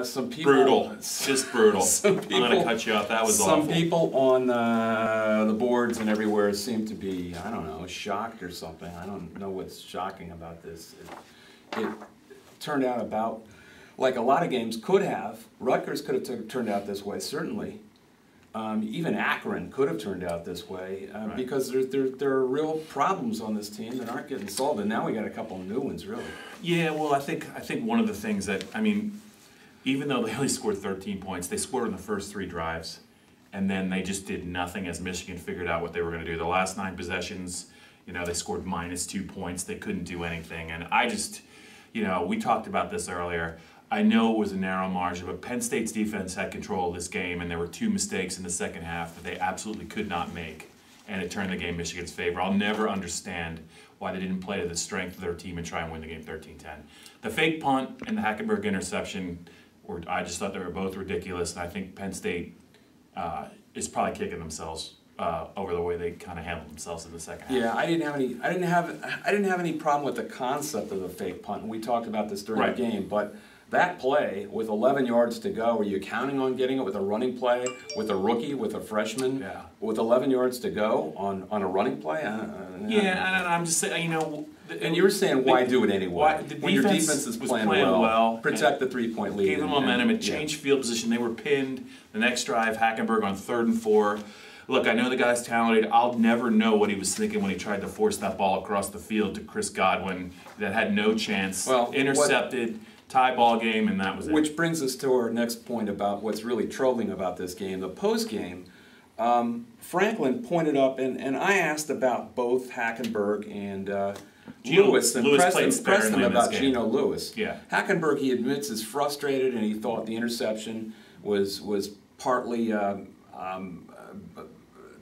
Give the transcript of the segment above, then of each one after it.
Some people, brutal, just brutal. Some people, I'm going to cut you off. That was awful. Some people on the boards and everywhere seem to be, I don't know, shocked or something. I don't know what's shocking about this. It turned out about like a lot of games could have. Rutgers could have turned out this way, certainly. Even Akron could have turned out this way Right. because there are real problems on this team that aren't getting solved, and now we got a couple of new ones, really. Yeah, well, I think one of the things that, I mean, even though they only scored 13 points, they scored in the first 3 drives, and then they just did nothing as Michigan figured out what they were going to do. The last 9 possessions, you know, they scored -2 points. They couldn't do anything, and I just, you know, we talked about this earlier. I know it was a narrow margin, but Penn State's defense had control of this game, and there were 2 mistakes in the second half that they absolutely could not make, and it turned the game Michigan's favor. I'll never understand why they didn't play to the strength of their team and try and win the game 13-10. The fake punt and the Hackenberg interception, I just thought they were both ridiculous, and I think Penn State is probably kicking themselves over the way they kind of handled themselves in the second half. Yeah, I didn't have any problem with the concept of the fake punt, and we talked about this during Right. the game, but that play with 11 yards to go, are you counting on getting it with a running play, with a rookie, with a freshman, Yeah. with 11 yards to go on a running play? Yeah, and I'm just saying, you know. And you were saying, why do it anyway? The when your defense is was playing well, protect the 3-point lead. Gave them momentum. It changed field position. They were pinned. The next drive, Hackenberg on 3rd and 4. Look, I know the guy's talented. I'll never know what he was thinking when he tried to force that ball across the field to Chris Godwin that had no chance. Well, intercepted, tie ball game, and that was it. Which brings us to our next point about what's really troubling about this game. The post-game, Franklin pointed up, and I asked about both Hackenberg and Lewis, and pressed him about Geno Lewis. Yeah. Hackenberg, he admits, is frustrated, and he thought the interception was partly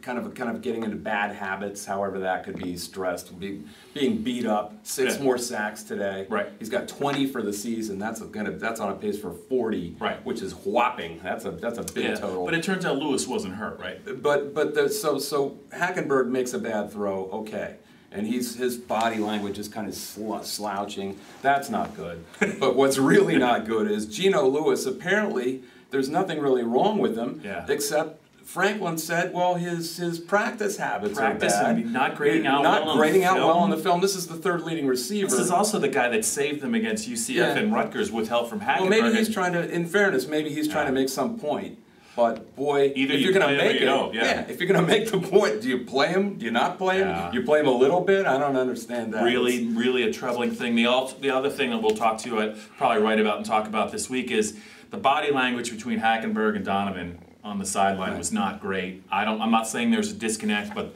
kind of getting into bad habits, however that could be stressed, being beat up, 6 more sacks today. Right. He's got 20 for the season. That's on a pace for 40, right. Which is whopping. That's a big total. But it turns out Lewis wasn't hurt, right? So Hackenberg makes a bad throw, okay. And his body language is kind of slouching. That's not good. But what's really not good is Geno Lewis, apparently there's nothing really wrong with him, except Franklin said, well, his practice habits are bad. And not grading out well on the film. This is the 3rd leading receiver. This is also the guy that saved them against UCF and Rutgers with help from Hackenberg. Well, maybe he's trying to, in fairness, trying to make some point. But boy, either if you're going to make it, if you're going to make the point, do you play him? Do you not play him? You play him a little bit? I don't understand that. Really a troubling thing. The other thing that we'll talk to, I'd probably write about and talk about this week is the body language between Hackenberg and Donovan on the sideline was not great. I'm not saying there's a disconnect, but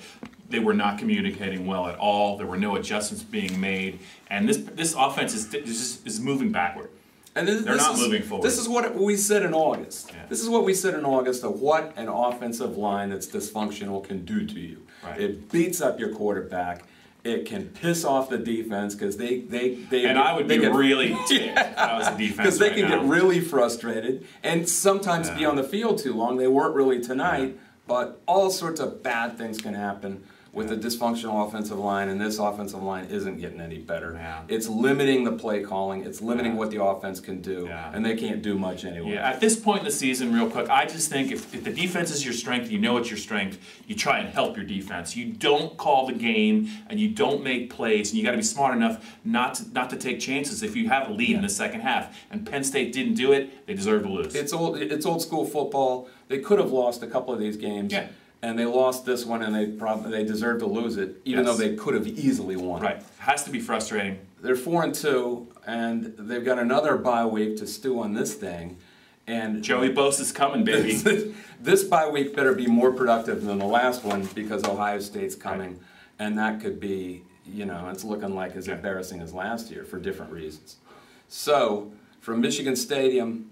they were not communicating well at all. There were no adjustments being made, and this offense is moving backward. And they're not moving forward. This is what we said in August. Yeah. This is what we said in August of what an offensive line that's dysfunctional can do to you. Right. It beats up your quarterback. It can piss off the defense because they and I would be really ticked if I was a defense because they can get really frustrated and sometimes be on the field too long. They weren't really tonight, but all sorts of bad things can happen with a dysfunctional offensive line, and this offensive line isn't getting any better. Yeah. It's limiting the play calling. It's limiting what the offense can do, and they can't do much anyway. Yeah, at this point in the season, real quick, I just think if the defense is your strength, you know it's your strength, you try and help your defense. You don't call the game, and you don't make plays, and you got to be smart enough not to take chances if you have a lead in the second half. And Penn State didn't do it; they deserve to lose. It's old school football. They could have lost a couple of these games. Yeah. And they lost this one, and they deserve to lose it, even though they could have easily won. Right, has to be frustrating. They're 4-2, and they've got another bye week to stew on this thing. And Joey Bosa's coming, baby. This bye week better be more productive than the last one because Ohio State's coming, and that could be, it's looking like as embarrassing as last year for different reasons. So, from Michigan Stadium,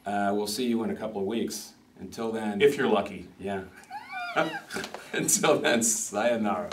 we'll see you in a couple of weeks. Until then, if you're lucky. Yeah. Until then, sayonara.